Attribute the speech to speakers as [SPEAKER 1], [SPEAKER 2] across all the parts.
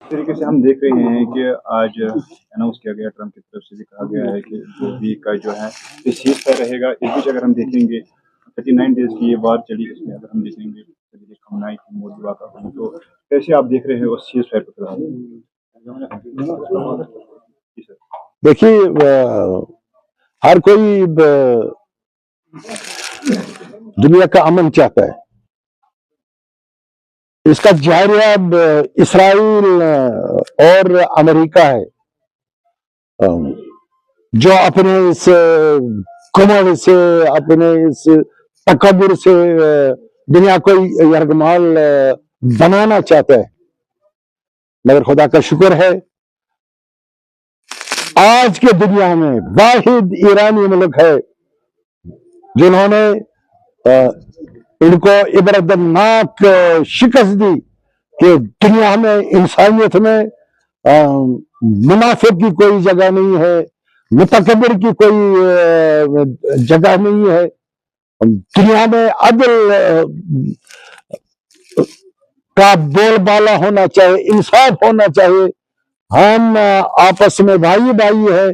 [SPEAKER 1] तरीके से हम देख रहे हैं कि आज अनाउंस किया गया, ट्रम्प की तरफ से भी कहा गया है कि 2 वीक का जो है ये सीज फायर रहेगा। इस बीच अगर हम देखेंगे 39 डेज की ये वार चली, इसमें अगर हम देखेंगे खमनाई की मोदी वाक़ा हुई, तो कैसे आप देख रहे हैं उस सीज फायर को फिलहाल? जी सर।
[SPEAKER 2] देखिए, हर कोई दुनिया का अमन चाहता है। इसका जारिया इसराइल और अमेरिका है, जो अपने इस घमंड से, अपने इस तकब्बुर से दुनिया को यरगमाल बनाना चाहता है। मगर खुदा का शुक्र है, आज के दुनिया में वाहिद ईरानी मुल्क है जिन्होंने इनको इबरतनाक शिकस्त दी कि दुनिया में, इंसानियत में मुनाफिक की कोई जगह नहीं है, मुतकब्बिर की कोई जगह नहीं है। दुनिया में अदल का बोलबाला होना चाहिए, इंसाफ होना चाहिए। हम आपस में भाई भाई है।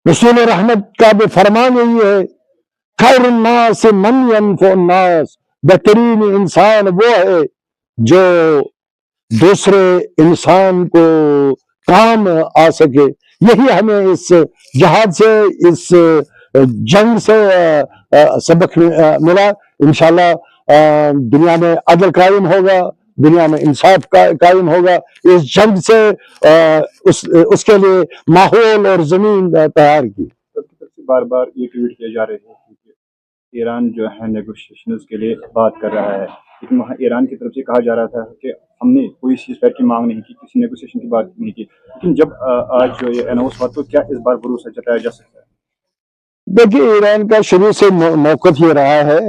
[SPEAKER 2] रसूल रहमत का भी फरमान यही है, खैरुन्नास मन यनफुन्नास, बेहतरीन इंसान वो है जो दूसरे इंसान को काम आ सके। यही हमें इस जहाज से, इस जंग से सबक मिला। इंशाल्लाह दुनिया में अदल कायम होगा, दुनिया में इंसाफ कायम होगा। इस जंग से उसके लिए माहौल और जमीन तैयार की।
[SPEAKER 1] सबकी तरफ से बार बार ये ट्वीट किए जा रहे हैं कि ईरान जो है नेगोशिएशंस के लिए बात कर रहा है, लेकिन वहाँ ईरान की तरफ से कहा जा रहा था कि हमने कोई सीज़फायर की मांग नहीं की, किसी नेगोशिएशन की बात नहीं की। लेकिन जब आज जो ये अनाउंस हुआ, तो क्या इस बार भरोसा जताया जा सकता है?
[SPEAKER 2] देखिए, ईरान का शुरू से मौक़िफ़ ये रहा है,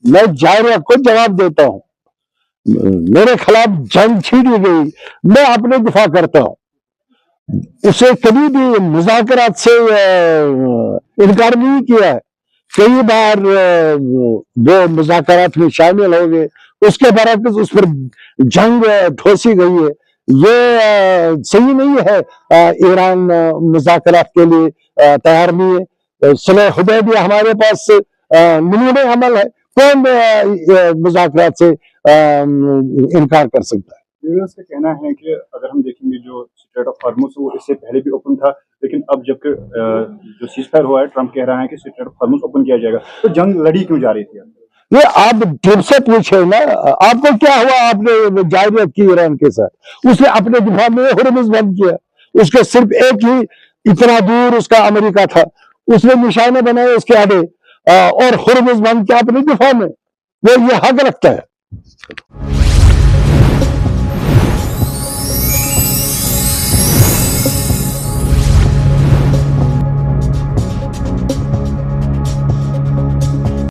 [SPEAKER 2] मैं जायरा को जवाब देता हूँ। मेरे खिलाफ जंग छीड़ी गई, मैं अपने दिफा करता हूँ। उसे कभी भी मुज़ाकरात से इनकार नहीं किया है। कई बार वो मुज़ाकरात में शामिल हो गए, उसके बरअक्स उस पर जंग ठोसी गई है। ये सही नहीं है। ईरान मुज़ाकरात के लिए तैयार नहीं है। सुलह हुदैबिया हमारे पास नमूने अमल है। कौन मुज़ाकरात से इनकार कर सकता है?
[SPEAKER 1] यूएस का कहना है कि अगर हम देखेंगे जो स्ट्रेट ऑफ हॉर्मुज़ वो इससे पहले भी ओपन था, लेकिन अब जबकि जो सीज़फायर हुआ है, ट्रम्प कह रहा है कि स्ट्रेट ऑफ हॉर्मुज़ ओपन किया जाएगा, तो जंग लड़ी क्यों जा रही थी?
[SPEAKER 2] ये आप ट्रम्प से पूछे ना, आपको क्या हुआ? आपने जायरियत की ईरान के साथ, उसने अपने दिफा में हुर्मुज़ बंद किया। उसके सिर्फ एक ही, इतना दूर उसका अमेरिका था, उसने निशाने बनाए उसके आगे और हुर्मुज़ बंद किया अपने दिफा में। वो ये हक रखता है।